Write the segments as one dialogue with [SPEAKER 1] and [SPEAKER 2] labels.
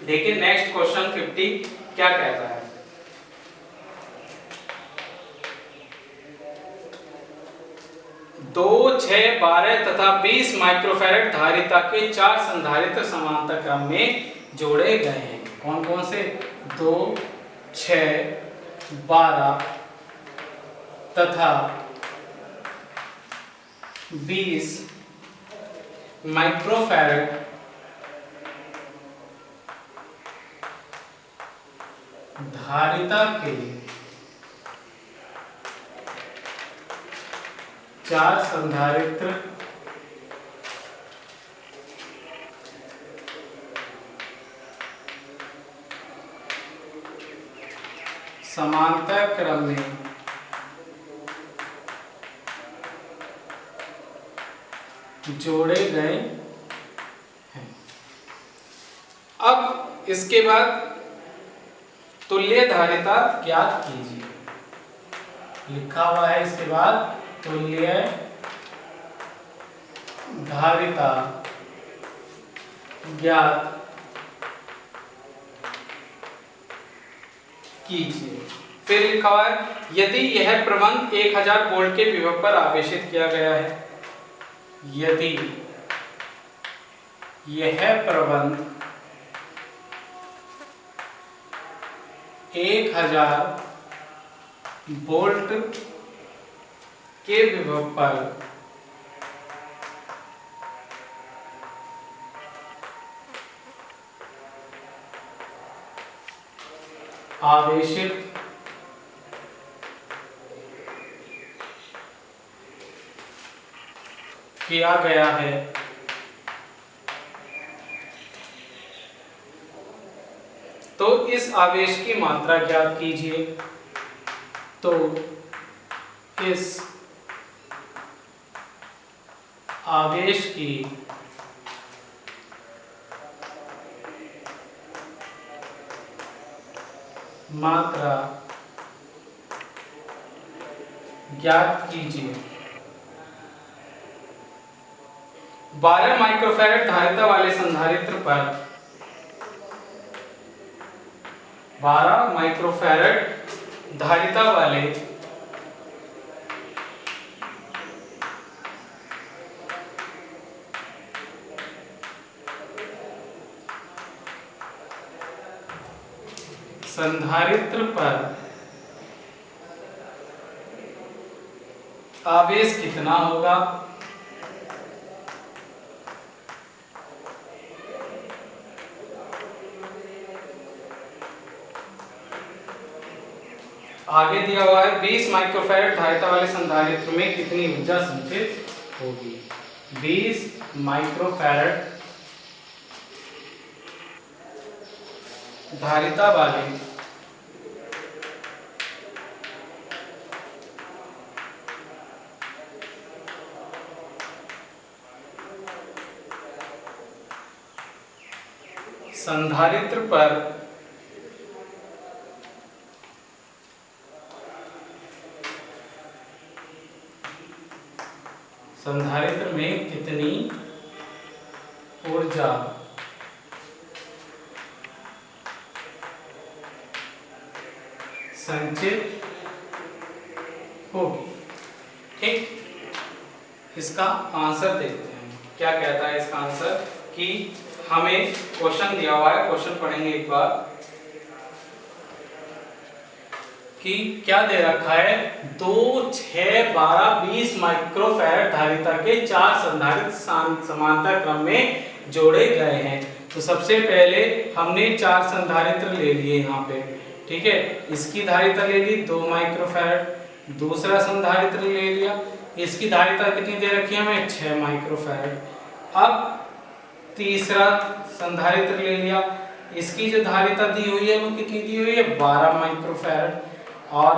[SPEAKER 1] देखिए next question 50 क्या कहता है। 2, 6, 12 तथा 20 माइक्रोफैरड धारिता के 4 संधारित्र समांतर क्रम में जोड़े गए हैं। कौन कौन से? 2, 6, 12 तथा 20 माइक्रोफैरड धारिता के 4 संधारित्र समांतर क्रम में जोड़े गए हैं। अब इसके बाद तुल्य धारिता ज्ञात कीजिए। लिखा हुआ है इसके बाद तुल्य धारिता ज्ञात कीजिए। फिर लिखा हुआ है यदि यह प्रबंध 1000 वोल्ट के विभव पर आवेशित किया गया है। यदि यह प्रबंध 1000 वोल्ट के विभव पर आवेशित किया गया है तो इस आवेश की मात्रा ज्ञात कीजिए। तो इस आवेश की मात्रा ज्ञात कीजिए। 12 माइक्रोफैरड धारिता वाले संधारित्र पर 12 माइक्रोफैरड धारिता वाले संधारित्र पर आवेश कितना होगा? आगे दिया हुआ है 20 माइक्रोफैरड धारिता वाले संधारित्र में कितनी ऊर्जा संचित होगी। 20 माइक्रोफैरड धारिता वाले संधारित्र पर संधारित्र में कितनी ऊर्जा संचित होगी। ठीक, इसका आंसर देखते हैं। क्या कहता है इसका आंसर कि हमें क्वेश्चन दिया हुआ है, क्वेश्चन पढ़ेंगे एक बार कि क्या दे रखा है। 2, 6, 12, 20 माइक्रोफैरड धारिता के 4 संधारित्र समांतर क्रम में जोड़े गए हैं। तो सबसे पहले हमने 4 संधारित्र ले लिए यहाँ पे, ठीक है। इसकी धारिता ले ली 2 माइक्रोफैरड। दूसरा संधारित्र ले लिया, इसकी धारिता कितनी दे रखी है हमें? 6 माइक्रोफैरड। अब तीसरा संधारित्र ले लिया, इसकी जो धारिता दी हुई है वो कितनी दी हुई है? 12 माइक्रोफैरड। और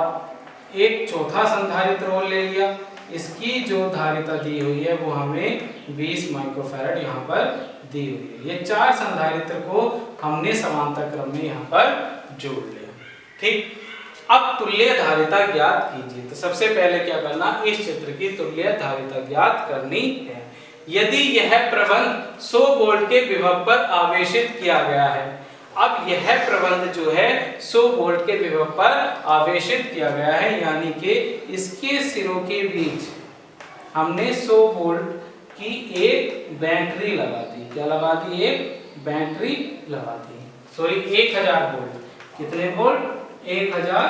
[SPEAKER 1] एक चौथा संधारित्र और ले लिया, इसकी जो धारिता दी हुई है वो हमें 20 माइक्रोफैरड यहाँ पर दी हुई है। ये 4 संधारित्र को हमने समांतर क्रम में यहाँ पर जोड़ लिया। ठीक, अब तुल्य धारिता ज्ञात कीजिए। तो सबसे पहले क्या करना, इस चित्र की तुल्य धारिता ज्ञात करनी है। यदि यह प्रबंध 100 वोल्ट के विभव पर आवेशित किया गया है। अब यह प्रबंध जो है 100 वोल्ट के विभव पर आवेशित किया गया है, यानी कि इसके सिरों के बीच हमने 100 वोल्ट की एक बैटरी लगा दी। क्या लगा दी? एक बैटरी लगा दी। Sorry 1000 volt. कितने वोल्ट? 1000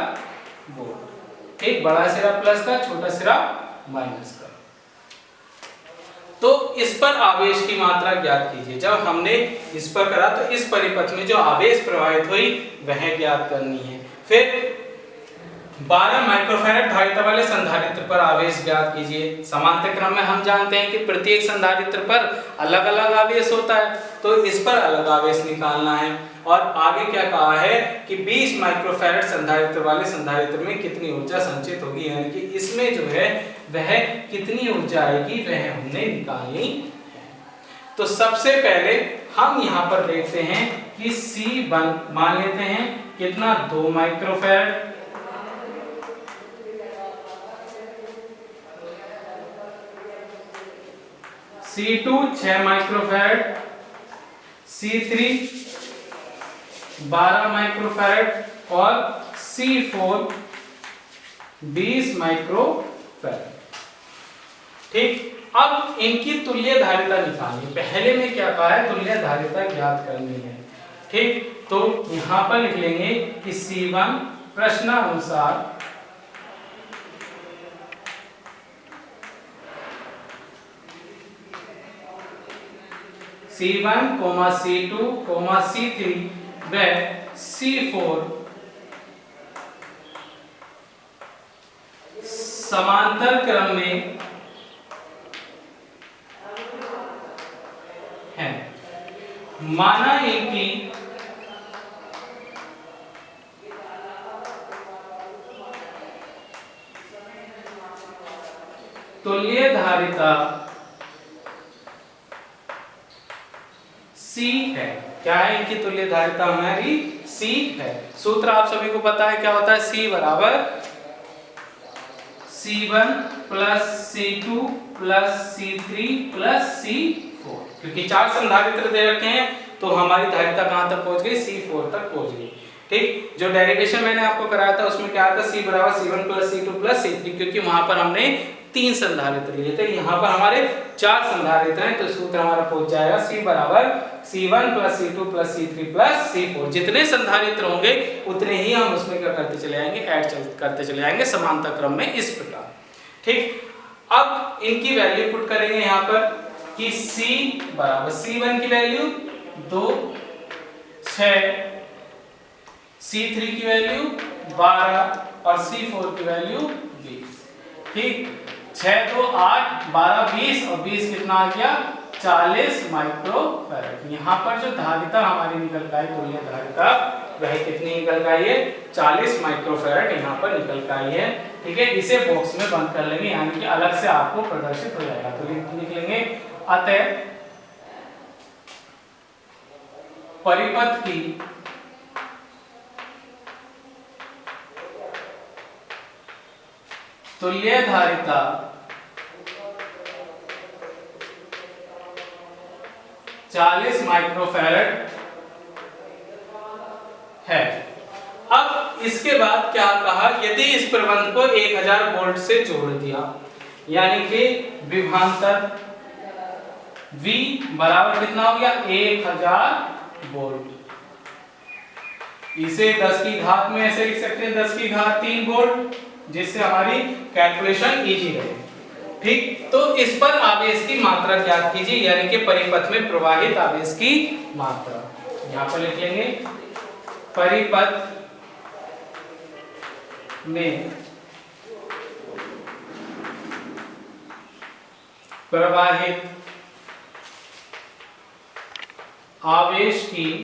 [SPEAKER 1] वोल्ट। एक बड़ा सिरा प्लस का, छोटा सिरा माइनस का। तो इस पर आवेश की मात्रा ज्ञात कीजिए। जब हमने इस पर करा तो इस परिपथ में जो आवेश प्रवाहित हुई वह ज्ञात करनी है। फिर 12 माइक्रोफैराड धारिता वाले संधारित्र पर आवेश ज्ञात कीजिए। समांतर क्रम में हम जानते हैं कि प्रत्येक संधारित्र पर अलग अलग आवेश होता है, तो इस पर अलग आवेश निकालना है। और आगे क्या कहा है कि 20 माइक्रोफैराड संधारित्र वाले संधारित्र में कितनी ऊर्जा संचित होगी, यानी कि इसमें जो है वह कितनी ऊर्जा आएगी वह हमने निकालनी है। तो सबसे पहले हम यहाँ पर देखते हैं कि C1 मान लेते हैं कितना, 2 microfarad. C2 6 microfarad, C3 12 microfarad और C4 20 माइक्रोफैराड। ठीक, अब इनकी तुल्य धारिता निकालनी। पहले में क्या कहा है? तुल्य धारिता ज्ञात करनी है। ठीक, तो यहां पर लिख लेंगे कि C1 प्रश्नानुसार C1, C2, C3 व C4 समांतर क्रम में है। माना इनकी तुल्य धारिता C है। क्या है इनकी तुल्य धारिता? हमारी C है। सूत्र आप सभी को पता है क्या होता है? C बराबर C1 plus C2 plus C3 plus C4। क्योंकि 4 संधारित्र दे रखे हैं तो हमारी धारिता कहां तक पहुंच गई? C4 तक पहुंच गई। ठीक, जो डेरिवेशन मैंने आपको कराया था उसमें क्या था? C बराबर C1 plus C2 plus C3, क्योंकि वहां पर हमने 3 संधारित्र लिए थे, यहाँ पर हमारे 4 संधारित्र हैं, तो सूत्र हमारा पहुंच जाएगा C बराबर C1 plus C2 plus C3 plus C4। जितने संधारित्र होंगे उतने ही हम उसमें क्या करते चले जाएंगे? ऐड करते चले जाएंगे समांतर क्रम में, इस प्रकार। ठीक, अब इनकी वैल्यू पुट करेंगे यहाँ पर कि C बराबर C1 की वैल्यू 2, 6, C3 की वैल्यू 12 और C4 की वैल्यू 20। ठीक, 6 2 8 12 20 और 20 कितना आ गया? 40 माइक्रोफैराड। यहाँ पर जो धारिता हमारी निकल का है, तुल्य धारिता, वह कितनी निकल का है? 40 माइक्रोफैराड यहाँ पर निकल का है। ठीक है, इसे बॉक्स में बंद कर लेंगे, यानी कि अलग से आपको प्रदर्शित हो जाएगा। तो लिख लेंगे अतः परिपथ की तुल्य धारिता चालीस माइक्रोफैराड है। अब इसके बाद क्या कहा? यदि इस प्रबंध को 1000 वोल्ट से जोड़ दिया, यानी कि विभवांतर V बराबर कितना हो गया? 1000 वोल्ट। इसे 10 की घात में ऐसे लिख सकते हैं 10 की घात 3 वोल्ट, जिससे हमारी कैलकुलेशन इजी रहे। ठीक, तो इस पर आवेश की मात्रा ज्ञात कीजिए, यानी कि परिपथ में प्रवाहित आवेश की मात्रा। यहां पर लिख लेंगे परिपथ में प्रवाहित आवेश की